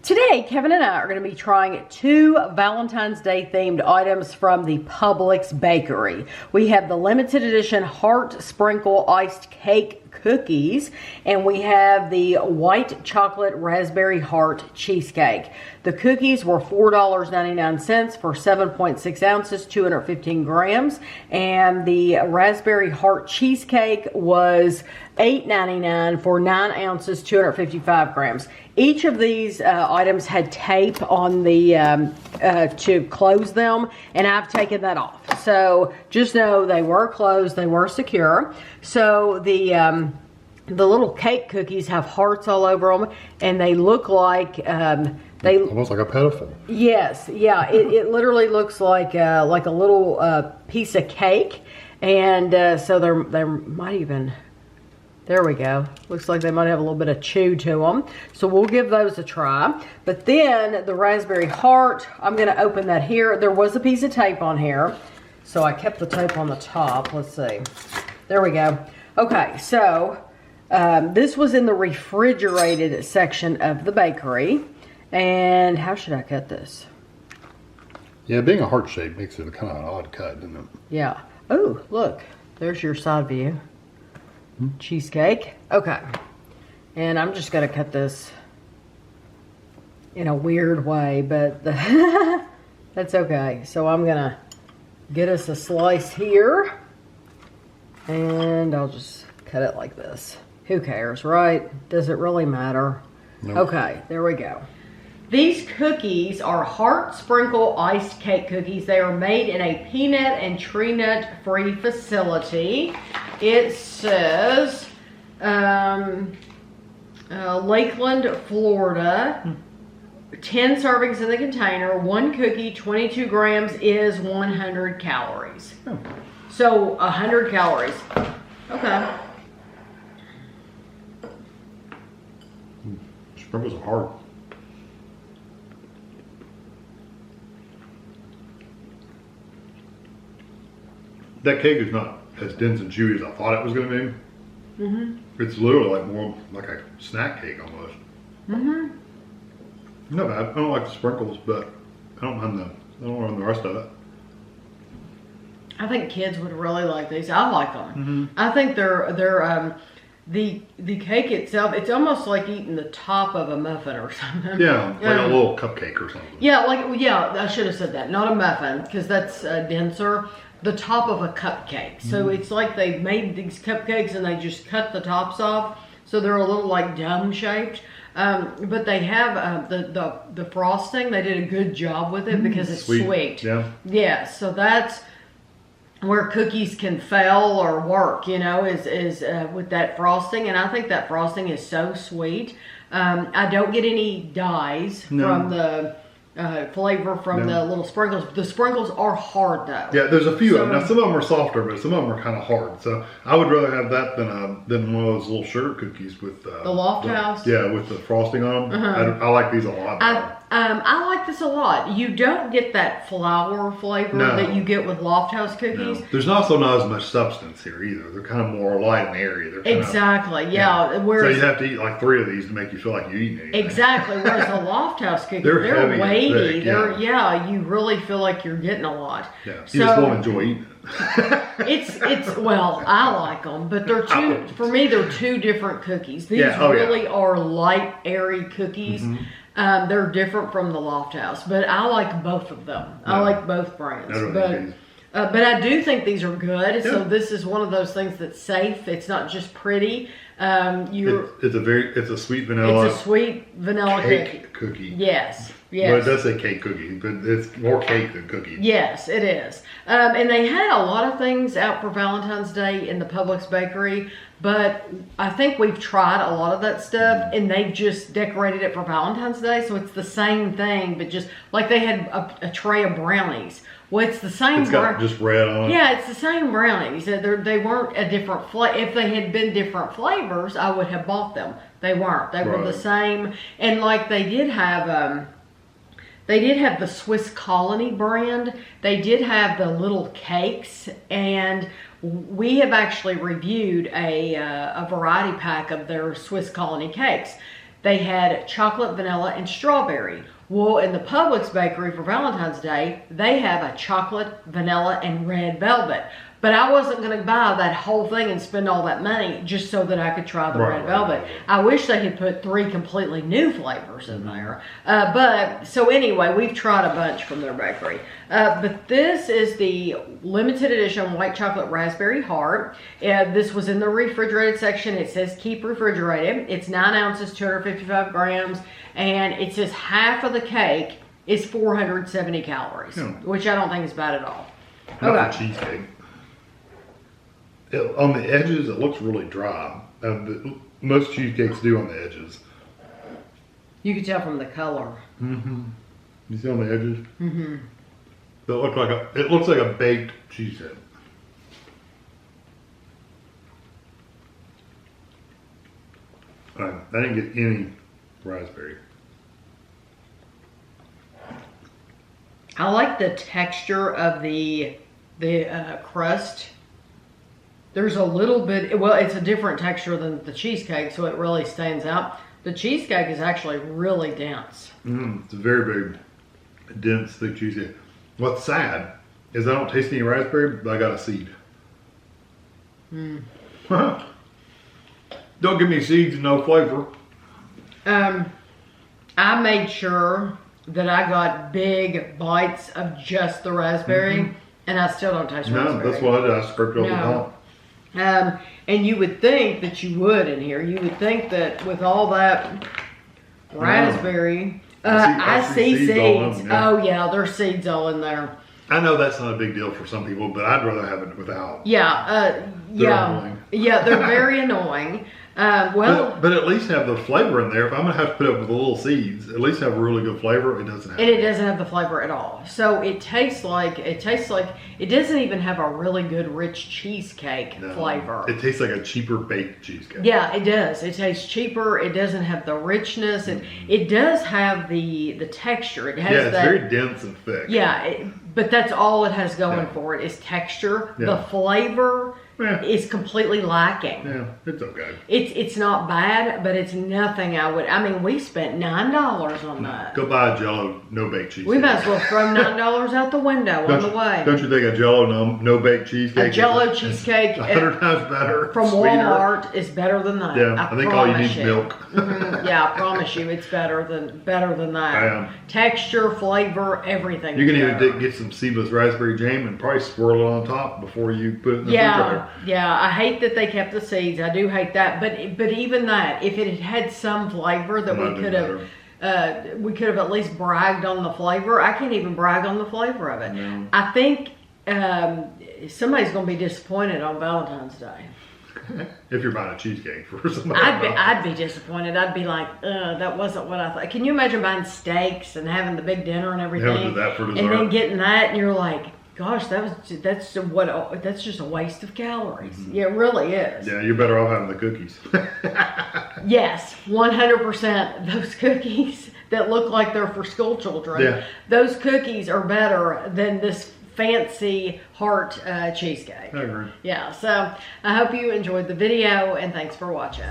Today, Kevin and I are going to be trying 2 Valentine's Day themed items from the Publix bakery. We have the limited edition Heart Sprinkle Iced Cake cookies, and we have the white chocolate raspberry heart cheesecake. The cookies were $4.99 for 7.6 ounces, 215 grams, and the raspberry heart cheesecake was $8.99 for 9 ounces, 255 grams. Each of these items had tape on the to close them, and I've taken that off. So just know they were closed, they were secure. So the little cake cookies have hearts all over them, and they look like they almost like a pedophile. Yes, yeah. It literally looks like a little piece of cake, and so there might even. There we go. Looks like they might have a little bit of chew to them. So we'll give those a try. But then the raspberry heart, I'm going to open that here. There was a piece of tape on here, so I kept the tape on the top. Let's see. There we go. Okay, so this was in the refrigerated section of the bakery. And how should I cut this? Yeah, being a heart shape makes it a kind of an odd cut, doesn't it? Yeah. Oh, look. There's your side view. Cheesecake. Okay. And I'm just going to cut this in a weird way, but that's okay. So I'm going to get us a slice here, and I'll just cut it like this. Who cares, right? Does it really matter? Nope. Okay, there we go. These cookies are Heart Sprinkle Iced Cake cookies. They are made in a peanut and tree nut free facility. It says Lakeland, Florida. 10 servings in the container. 1 cookie, 22 grams is 100 calories. Oh. So 100 calories. Okay. Sprinkles are hard. That cake is not as dense and chewy as I thought it was going to be. Mm-hmm. It's literally like more like a snack cake almost. Mm-hmm. Not bad. I don't like the sprinkles, but I don't mind the rest of it. I think kids would really like these. I like them. Mm-hmm. I think they're the cake itself. It's almost like eating the top of a muffin or something. Yeah, like a little cupcake or something. Yeah, I should have said that. Not a muffin, because that's denser. The top of a cupcake. So it's like they made these cupcakes and they just cut the tops off, so they're a little like dome shaped. But they have the frosting. They did a good job with it because it's sweet. Yeah. Yeah. So that's where cookies can fail or work. You know, is with that frosting, and I think that frosting is so sweet. I don't get any dyes from the flavor from the little sprinkles. The sprinkles are hard though. Yeah, there's a few of them. Now some of them are softer, but some of them are kind of hard. So I would rather have that than one of those little sugar cookies with the Loft House. Yeah, with the frosting on them. I like these a lot better. I like this a lot. You don't get that flour flavor that you get with Loft House cookies. No. There's also not as much substance here either. They're kind of more light and airy. They're kind exactly. Yeah. So you have to eat like 3 of these to make you feel like you're eating anything. Exactly. Whereas the Loft House cookies, they're heavy weighty. Thick, You really feel like you're getting a lot. Yeah. You just won't enjoy eating it. it's well, I like them, but they're two. For me, they're 2 different cookies. These really are light, airy cookies. Mm-hmm. They're different from the Loft House, but I like both of them. I like both brands, but I do think these are good. Yeah. So this is one of those things that's safe. It's not just pretty. It's a sweet vanilla. It's a sweet vanilla cookie. Yes. Yes. But it does say cake cookie, but it's more cake than cookie. Yes, it is. And they had a lot of things out for Valentine's Day in the Publix bakery, but I think we've tried a lot of that stuff, and they've just decorated it for Valentine's Day, so it's the same thing, but just like they had a tray of brownies. Well, it's the same. It's got just red on it. Yeah, it's the same brownies. They weren't a different flavor. If they had been different flavors, I would have bought them. They weren't. They were the same. And like they did have the Swiss Colony brand. They did have the little cakes, and we have actually reviewed a variety pack of their Swiss Colony cakes. they had chocolate, vanilla, and strawberry. Well, in the Publix bakery for Valentine's Day, they have a chocolate, vanilla, and red velvet. But I wasn't going to buy that whole thing and spend all that money just so that I could try the red velvet. I wish they had put 3 completely new flavors in there. But, so anyway, we've tried a bunch from their bakery. But this is the limited edition white chocolate raspberry heart. This was in the refrigerated section. It says keep refrigerated. It's 9 ounces, 255 grams. And it says half of the cake is 470 calories, which I don't think is bad at all. Not for cheesecake. On the edges, it looks really dry. Most cheesecakes do on the edges. You can tell from the color. Mm-hmm. You see on the edges? Mm-hmm. It looks like a baked cheesecake. I didn't get any raspberry. I like the texture of the crust. There's a little bit, well, it's a different texture than the cheesecake, so it really stands out. The cheesecake is actually really dense. It's a very, very dense, thick cheesecake. What's sad is I don't taste any raspberry, but I got a seed. Don't give me seeds and no flavor. I made sure that I got big bites of just the raspberry, and I still don't taste raspberry. No, that's what I did. I scraped it over the top. And you would think that you would in here. You would think that with all that raspberry, I see seeds. Oh yeah, there's seeds all in there. I know that's not a big deal for some people, but I'd rather have it without. Yeah, they're very annoying. But at least have the flavor in there. If I'm gonna have to put up with the little seeds, at least have a really good flavor. It doesn't have. And it doesn't have the flavor at all. So it tastes like it doesn't even have a really good rich cheesecake flavor. It tastes like a cheaper baked cheesecake. Yeah, it does. It tastes cheaper. It doesn't have the richness. It does have the texture. It has it's very dense and thick. Yeah, but that's all it has going for it is texture. The flavor is completely lacking. Yeah, it's okay. It's not bad, but it's nothing I mean, we spent $9 on that. Go buy a Jell-O no-bake cheesecake. We might as well throw $9 out the window on the way. Don't you think a Jell-O no-bake cheesecake? A Jell-O cheesecake 100 times better. From Walmart is better than that. Yeah, I think all you need is milk. Yeah, I promise you, it's better than that. Texture, flavor, everything. You can even get some seedless raspberry jam and probably swirl it on top before you put it in the refrigerator. Yeah, I hate that they kept the seeds. I do hate that. But even that, if it had some flavor that we could have at least bragged on the flavor. I can't even brag on the flavor of it. No. I think somebody's going to be disappointed on Valentine's Day. If you're buying a cheesecake for somebody. I'd be disappointed. I'd be like, that wasn't what I thought. Can you imagine buying steaks and having the big dinner and everything? That for dessert. And then getting that and you're like, gosh, that's just a waste of calories. Yeah, it really is. Yeah, you're better off having the cookies. Yes, 100%. Those cookies that look like they're for school children, those cookies are better than this fancy heart cheesecake. I agree. Yeah, so I hope you enjoyed the video and thanks for watching.